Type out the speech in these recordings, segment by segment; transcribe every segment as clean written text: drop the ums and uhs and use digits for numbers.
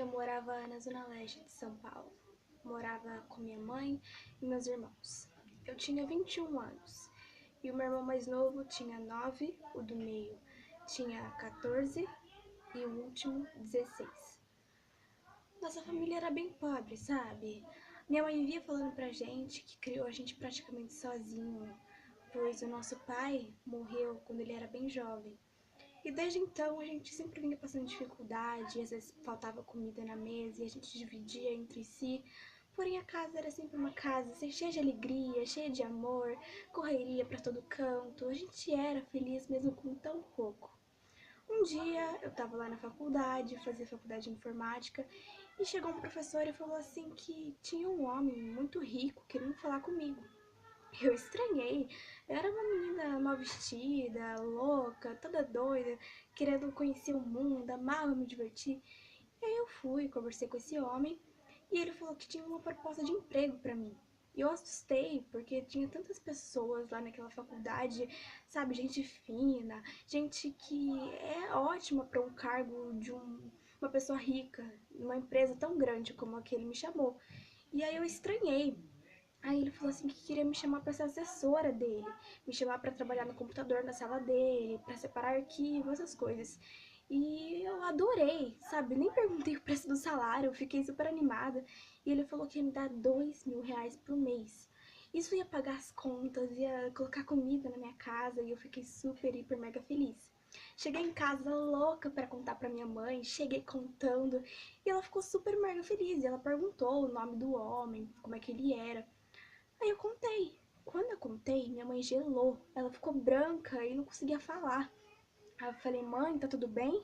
Eu morava na zona leste de São Paulo. Morava com minha mãe e meus irmãos. Eu tinha 21 anos e o meu irmão mais novo tinha 9, o do meio tinha 14 e o último 16. Nossa família era bem pobre, sabe? Minha mãe vivia falando pra gente que criou a gente praticamente sozinho, pois o nosso pai morreu quando ele era bem jovem. E desde então a gente sempre vinha passando dificuldade, às vezes faltava comida na mesa e a gente dividia entre si. Porém a casa era sempre uma casa cheia de alegria, cheia de amor, correria para todo canto. A gente era feliz mesmo com tão pouco. Um dia eu tava lá na faculdade, fazia faculdade de informática, e chegou um professor e falou assim que tinha um homem muito rico querendo falar comigo. Eu estranhei. Eu era uma menina mal vestida, louca, toda doida, querendo conhecer o mundo, amava me divertir. E aí eu fui, conversei com esse homem e ele falou que tinha uma proposta de emprego pra mim. E eu assustei, porque tinha tantas pessoas lá naquela faculdade, sabe, gente fina, gente que é ótima para um cargo de uma pessoa rica, numa empresa tão grande como a que ele me chamou. E aí eu estranhei. Aí ele falou assim que queria me chamar para ser assessora dele, me chamar para trabalhar no computador na sala dele, para separar arquivos, essas coisas. E eu adorei, sabe? Nem perguntei o preço do salário, eu fiquei super animada. E ele falou que ia me dar R$ 2.000 por mês. Isso ia pagar as contas, ia colocar comida na minha casa e eu fiquei super, hiper, mega feliz. Cheguei em casa louca para contar para minha mãe, cheguei contando e ela ficou super mega feliz. E ela perguntou o nome do homem, como é que ele era. Aí eu contei. Quando eu contei, minha mãe gelou. Ela ficou branca e não conseguia falar. Aí eu falei, mãe, tá tudo bem?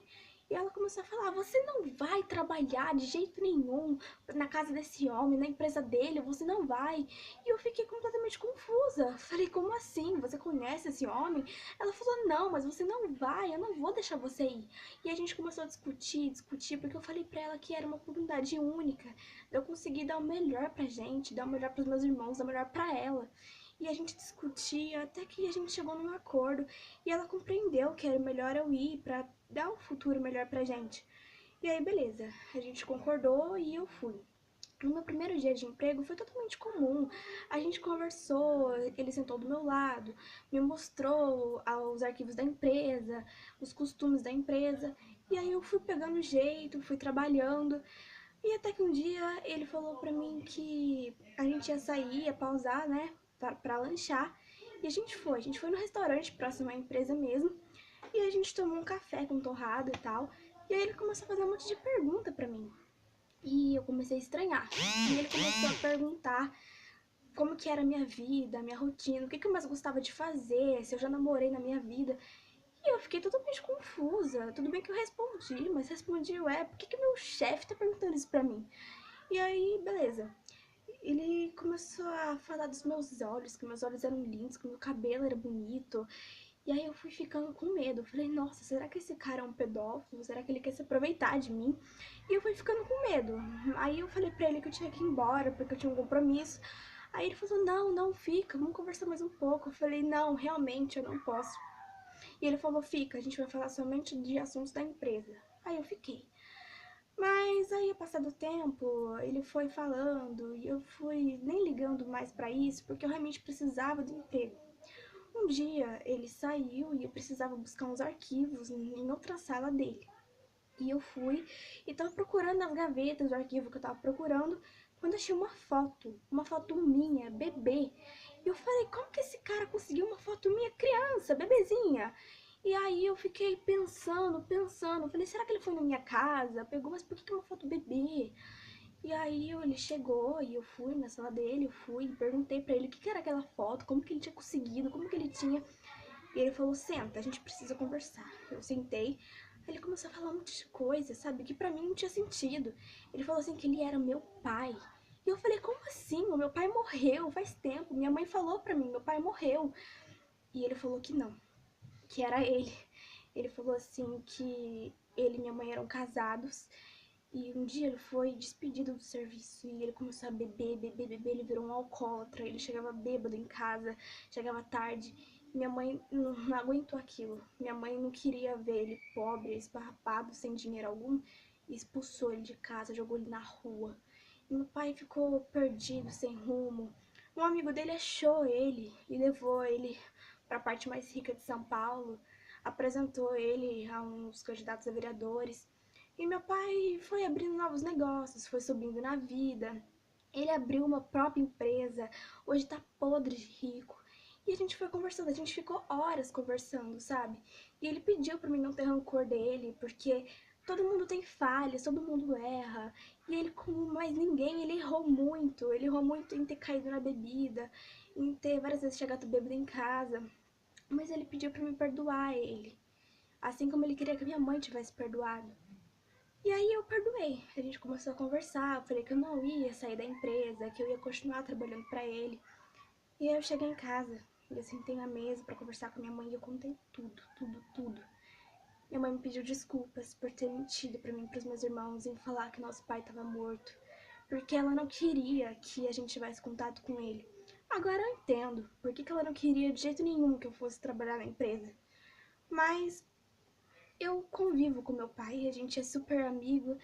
E ela começou a falar, você não vai trabalhar de jeito nenhum na casa desse homem, na empresa dele, você não vai. E eu fiquei completamente confusa. Falei, como assim? Você conhece esse homem? Ela falou, não, mas você não vai, eu não vou deixar você ir. E a gente começou a discutir, porque eu falei pra ela que era uma oportunidade única. Eu consegui dar o melhor pra gente, dar o melhor pros meus irmãos, dar o melhor pra ela. E a gente discutia até que a gente chegou num acordo e ela compreendeu que era melhor eu ir pra dar um futuro melhor pra gente. E aí, beleza, a gente concordou e eu fui. No meu primeiro dia de emprego foi totalmente comum. A gente conversou, ele sentou do meu lado, me mostrou os arquivos da empresa, os costumes da empresa. E aí eu fui pegando jeito, fui trabalhando. E até que um dia ele falou pra mim que a gente ia sair, ia pausar, né, pra lanchar. E a gente foi no restaurante próximo à empresa mesmo. E a gente tomou um café com torrada e tal. E aí ele começou a fazer um monte de pergunta pra mim. E eu comecei a estranhar. E ele começou a perguntar como que era a minha vida, a minha rotina, o que que eu mais gostava de fazer, se eu já namorei na minha vida. E eu fiquei totalmente confusa. Tudo bem que eu respondi, mas respondi, ué, por que que meu chefe tá perguntando isso pra mim? E aí, beleza. Ele começou a falar dos meus olhos, que meus olhos eram lindos, que meu cabelo era bonito. E aí eu fui ficando com medo. Eu falei, nossa, será que esse cara é um pedófilo? Será que ele quer se aproveitar de mim? E eu fui ficando com medo. Aí eu falei pra ele que eu tinha que ir embora, porque eu tinha um compromisso. Aí ele falou, não, não, fica, vamos conversar mais um pouco. Eu falei, não, realmente, eu não posso. E ele falou, fica, a gente vai falar somente de assuntos da empresa. Aí eu fiquei. Mas aí, passado o tempo, ele foi falando e eu fui nem ligando mais pra isso, porque eu realmente precisava do emprego. Um dia ele saiu e eu precisava buscar uns arquivos em outra sala dele. E eu fui e tava procurando nas gavetas do arquivo que eu tava procurando, quando achei uma foto minha, bebê. E eu falei, como que esse cara conseguiu uma foto minha, criança, bebezinha? E aí eu fiquei pensando, falei, será que ele foi na minha casa? Pegou, mas por que uma foto bebê? E aí ele chegou e eu fui na sala dele, eu fui e perguntei pra ele o que que era aquela foto, como que ele tinha conseguido, como que ele tinha. E ele falou, senta, a gente precisa conversar. Eu sentei, aí ele começou a falar um monte de coisa, sabe, que pra mim não tinha sentido. Ele falou assim que ele era meu pai. E eu falei, como assim? O meu pai morreu faz tempo. Minha mãe falou pra mim, meu pai morreu. E ele falou que não, que era ele. Ele falou assim que ele e minha mãe eram casados. E um dia ele foi despedido do serviço e ele começou a beber, ele virou um alcoólatra, ele chegava bêbado em casa, chegava tarde. Minha mãe não aguentou aquilo. Minha mãe não queria ver ele pobre, esfarrapado, sem dinheiro algum. e expulsou ele de casa, jogou ele na rua. E meu pai ficou perdido, sem rumo. Um amigo dele achou ele e levou ele para a parte mais rica de São Paulo, apresentou ele a uns candidatos a vereadores. E meu pai foi abrindo novos negócios, foi subindo na vida. Ele abriu uma própria empresa, hoje tá podre de rico. E a gente foi conversando, a gente ficou horas conversando, sabe? E ele pediu pra mim não ter rancor dele, porque todo mundo tem falhas, todo mundo erra. E ele, como mais ninguém, ele errou muito. Ele errou muito em ter caído na bebida, em ter várias vezes chegado bêbado em casa. Mas ele pediu pra me perdoar ele, assim como ele queria que minha mãe tivesse perdoado. E aí eu perdoei. A gente começou a conversar, eu falei que eu não ia sair da empresa, que eu ia continuar trabalhando pra ele. E aí eu cheguei em casa, e eu sentei na mesa pra conversar com minha mãe e eu contei tudo, tudo, tudo. Minha mãe me pediu desculpas por ter mentido pra mim e pros meus irmãos em falar que nosso pai estava morto, porque ela não queria que a gente tivesse contato com ele. Agora eu entendo por que ela não queria de jeito nenhum que eu fosse trabalhar na empresa. Mas eu convivo com meu pai, a gente é super amigo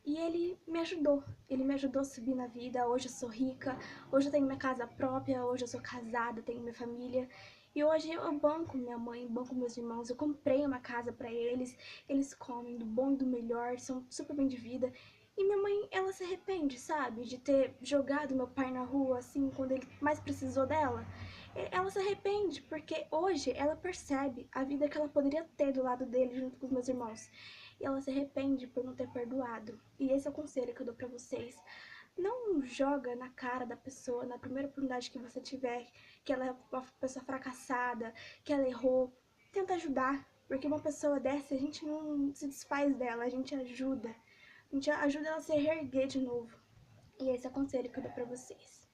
e ele me ajudou a subir na vida. Hoje eu sou rica, hoje eu tenho minha casa própria, hoje eu sou casada, tenho minha família. E hoje eu banco minha mãe, banco meus irmãos, eu comprei uma casa pra eles, eles comem do bom e do melhor, são super bem de vida. E minha mãe, ela se arrepende, sabe, de ter jogado meu pai na rua, assim, quando ele mais precisou dela. Ela se arrepende, porque hoje ela percebe a vida que ela poderia ter do lado dele, junto com os meus irmãos. E ela se arrepende por não ter perdoado. E esse é o conselho que eu dou pra vocês. Não joga na cara da pessoa na primeira oportunidade que você tiver que ela é uma pessoa fracassada, que ela errou. Tenta ajudar, porque uma pessoa dessa a gente não se desfaz dela, a gente ajuda. A gente ajuda ela a se reerguer de novo. E esse é o conselho que eu dou pra vocês.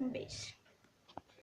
Um beijo.